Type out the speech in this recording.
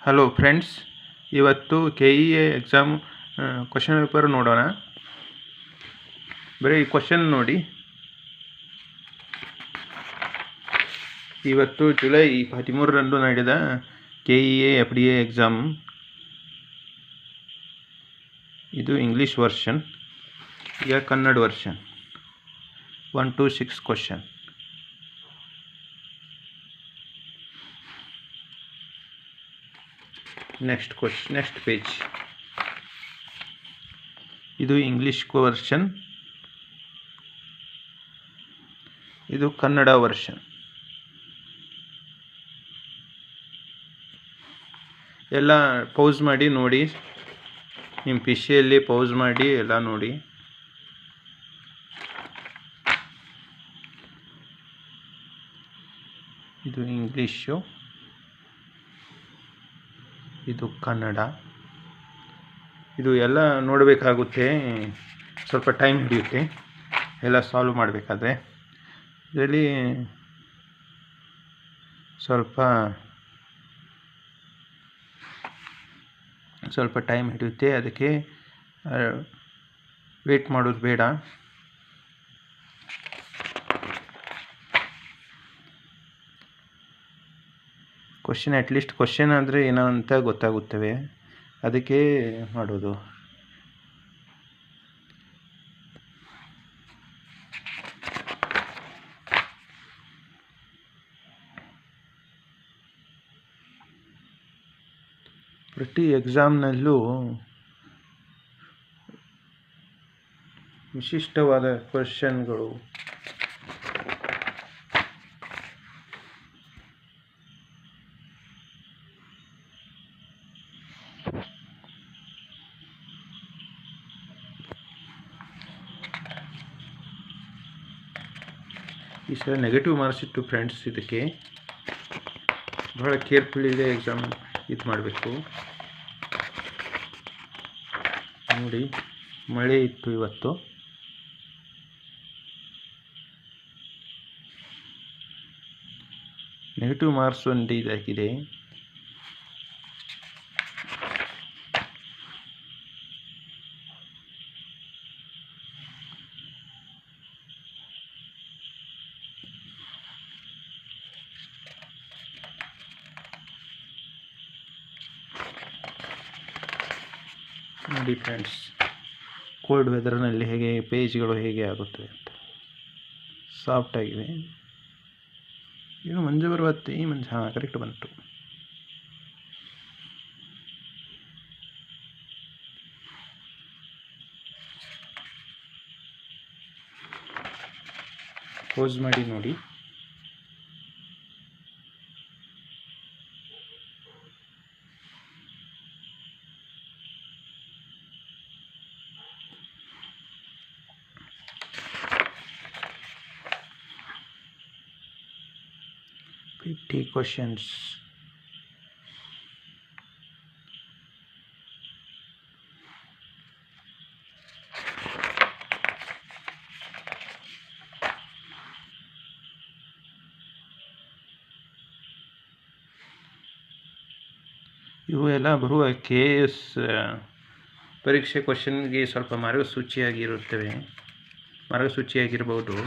Hello friends, ಇವತ್ತು KEA exam question paper ನೋಡೋಣ. ಬರೀ ಈ ಕ್ವಶನ್ ನೋಡಿ. ಇವತ್ತು ಜುಲೈ 13ರಂದು ನಡೆದ KEA FDA ಎಕ್ಸಾಮ್. ಇದು ಇಂಗ್ಲೀಷ್ ವರ್ಷನ್, ಈಗ Kannada version. 1 to 6 question. Next page. ಇದು ಇಂಗ್ಲಿಷ್ ವರ್ಷನ್, ಇದು ಕನ್ನಡ ವರ್ಷನ್. ಎಲ್ಲ ಪೌಸ್ ಮಾಡಿ ನೋಡಿ, ನಿಮ್ಮ ಪಿಸಿಯಲ್ಲಿ ಪೌಸ್ ಮಾಡಿ ಎಲ್ಲ ನೋಡಿ. ಇದು ಇಂಗ್ಲೀಷು, ಇದು ಕನ್ನಡ. ಇದು ಎಲ್ಲ ನೋಡಬೇಕಾಗುತ್ತೆ, ಸ್ವಲ್ಪ ಟೈಮ್ ಹಿಡಿಯುತ್ತೆ ಎಲ್ಲ ಸಾಲ್ವ್ ಮಾಡಬೇಕಾದ್ರೆ. ಇದರಲ್ಲಿ ಸ್ವಲ್ಪ ಟೈಮ್ ಹಿಡಿಯುತ್ತೆ, ಅದಕ್ಕೆ ವೇಟ್ ಮಾಡೋದು ಬೇಡ. ಕ್ವಶನ್ ಅಟ್ಲೀಸ್ಟ್ ಕ್ವಶನ್ ಅಂದರೆ ಏನೋ ಅಂತ ಗೊತ್ತಾಗುತ್ತವೆ, ಅದಕ್ಕೆ ಮಾಡೋದು. ಪ್ರತಿ ಎಕ್ಸಾಮ್ನಲ್ಲೂ ವಿಶಿಷ್ಟವಾದ ಕ್ವಶನ್ಗಳು. ಈ ಸಲ ನೆಗೆಟಿವ್ ಮಾರ್ಕ್ಸ್ ಇತ್ತು ಫ್ರೆಂಡ್ಸ್. ಇದಕ್ಕೆ ಬಹಳ ಕೇರ್ಫುಲ್ಲಿದೆ ಎಕ್ಸಾಮ್ ಇದು ಮಾಡಬೇಕು. ನೋಡಿ, ಮಳೆ ಇತ್ತು ಇವತ್ತು. ನೆಗೆಟಿವ್ ಮಾರ್ಕ್ಸ್ ಒಂದು ಇದಾಗಿದೆ. ನೋಡಿ ಫ್ರೆಂಡ್ಸ್, ಕೋಲ್ಡ್ ವೆದರ್ನಲ್ಲಿ ಹೇಗೆ ಪೇಜ್ಗಳು ಹೇಗೆ ಆಗುತ್ತವೆ ಅಂತ. ಸಾಫ್ಟ್ ಆಗಿದೆ. ಏನು ಮಂಜು ಬರುವತ್ತೆ, ಈ ಮಂಜು ಕರೆಕ್ಟ್ ಬಂತು. ಪೋಸ್ ಮಾಡಿ ನೋಡಿ. questions. ಇವು ಎಲ್ಲ ಬರುವ KS ಪರೀಕ್ಷೆ ಕ್ವಶನ್ಗೆ ಸ್ವಲ್ಪ ಮಾರ್ಗಸೂಚಿಯಾಗಿರುತ್ತವೆ, ಮಾರ್ಗಸೂಚಿಯಾಗಿರ್ಬೋದು.